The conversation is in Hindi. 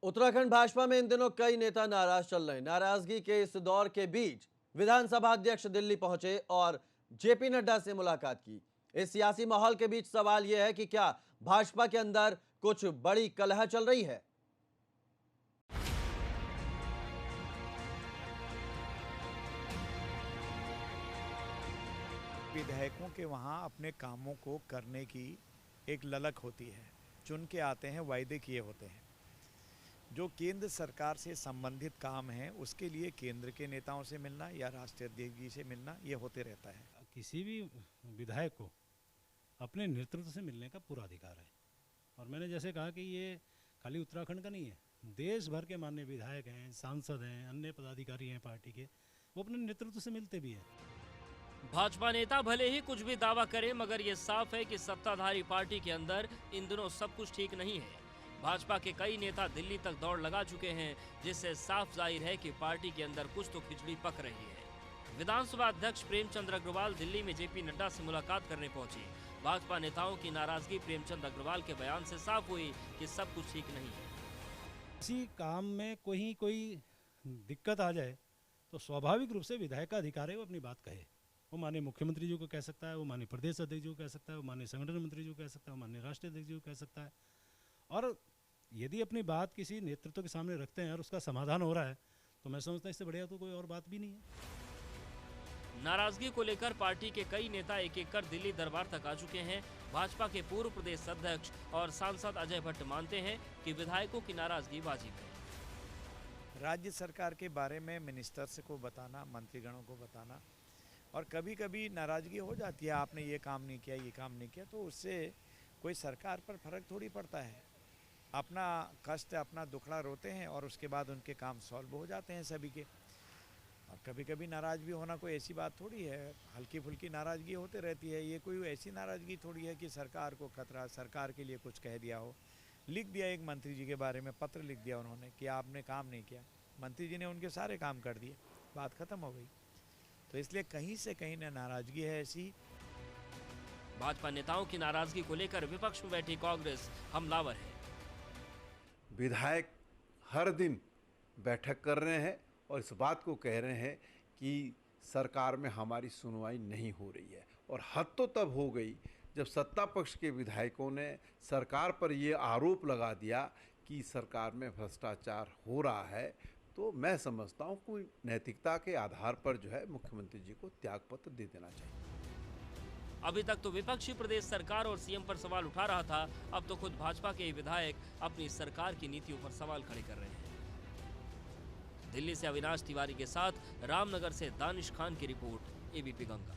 उत्तराखंड भाजपा में इन दिनों कई नेता नाराज चल रहे हैं। नाराजगी के इस दौर के बीच विधानसभा अध्यक्ष दिल्ली पहुंचे और जेपी नड्डा से मुलाकात की। इस सियासी माहौल के बीच सवाल यह है कि क्या भाजपा के अंदर कुछ बड़ी कलह चल रही है। विधायकों के वहाँ अपने कामों को करने की एक ललक होती है। चुन के आते हैं, वायदे किए होते हैं। जो केंद्र सरकार से संबंधित काम है उसके लिए केंद्र के नेताओं से मिलना या राष्ट्रीय अध्यक्ष जी से मिलना ये होते रहता है। किसी भी विधायक को अपने नेतृत्व से मिलने का पूरा अधिकार है। और मैंने जैसे कहा कि ये खाली उत्तराखंड का नहीं है, देश भर के माननीय विधायक हैं, सांसद हैं, अन्य पदाधिकारी हैं पार्टी के, वो अपने नेतृत्व से मिलते भी हैं। भाजपा नेता भले ही कुछ भी दावा करे, मगर ये साफ है कि सत्ताधारी पार्टी के अंदर इन दिनों सब कुछ ठीक नहीं है। भाजपा के कई नेता दिल्ली तक दौड़ लगा चुके हैं, जिससे साफ जाहिर है कि पार्टी के अंदर कुछ तो खिचड़ी पक रही है। विधानसभा अध्यक्ष प्रेमचंद अग्रवाल दिल्ली में जेपी नड्डा से मुलाकात करने पहुंचे। भाजपा नेताओं की नाराजगी प्रेमचंद अग्रवाल के बयान से साफ हुई कि सब कुछ ठीक नहीं है। किसी काम में कोई दिक्कत आ जाए तो स्वाभाविक रूप से विधायक का अधिकार है वो अपनी बात कहे। वो माननीय मुख्यमंत्री जी को कह सकता है, वो माननीय प्रदेश अध्यक्ष जी को कह सकता है, वो माननीय संगठन मंत्री जी को कह सकता है, वो माननीय राष्ट्रीय अध्यक्ष जी को कह सकता है। और यदि अपनी बात किसी नेतृत्व के सामने रखते हैं और उसका समाधान हो रहा है तो मैं समझता हूँ इससे बढ़िया तो कोई और बात भी नहीं है। नाराजगी को लेकर पार्टी के कई नेता एक एक कर दिल्ली दरबार तक आ चुके हैं। भाजपा के पूर्व प्रदेश अध्यक्ष और सांसद अजय भट्ट मानते हैं कि विधायकों की नाराजगी वाजिब है। राज्य सरकार के बारे में मिनिस्टर्स को बताना, मंत्रीगणों को बताना, और कभी कभी नाराजगी हो जाती है, आपने ये काम नहीं किया, ये काम नहीं किया, तो उससे कोई सरकार पर फर्क थोड़ी पड़ता है। अपना कष्ट, अपना दुखड़ा रोते हैं और उसके बाद उनके काम सॉल्व हो जाते हैं सभी के। और कभी कभी नाराज़ भी होना कोई ऐसी बात थोड़ी है, हल्की फुल्की नाराज़गी होती रहती है। ये कोई ऐसी नाराज़गी थोड़ी है कि सरकार को खतरा, सरकार के लिए कुछ कह दिया हो। लिख दिया एक मंत्री जी के बारे में, पत्र लिख दिया उन्होंने कि आपने काम नहीं किया, मंत्री जी ने उनके सारे काम कर दिए, बात ख़त्म हो गई। तो इसलिए कहीं से कहीं नाराज़गी है ऐसी। भाजपा नेताओं की नाराजगी को लेकर विपक्ष में बैठी कांग्रेस हमलावर है। विधायक हर दिन बैठक कर रहे हैं और इस बात को कह रहे हैं कि सरकार में हमारी सुनवाई नहीं हो रही है। और हद तो तब हो गई जब सत्ता पक्ष के विधायकों ने सरकार पर ये आरोप लगा दिया कि सरकार में भ्रष्टाचार हो रहा है। तो मैं समझता हूँ कोई नैतिकता के आधार पर जो है मुख्यमंत्री जी को त्यागपत्र दे देना चाहिए। अभी तक तो विपक्षी प्रदेश सरकार और सीएम पर सवाल उठा रहा था, अब तो खुद भाजपा के विधायक अपनी सरकार की नीतियों पर सवाल खड़े कर रहे हैं। दिल्ली से अविनाश तिवारी के साथ रामनगर से दानिश खान की रिपोर्ट, एबीपी गंगा।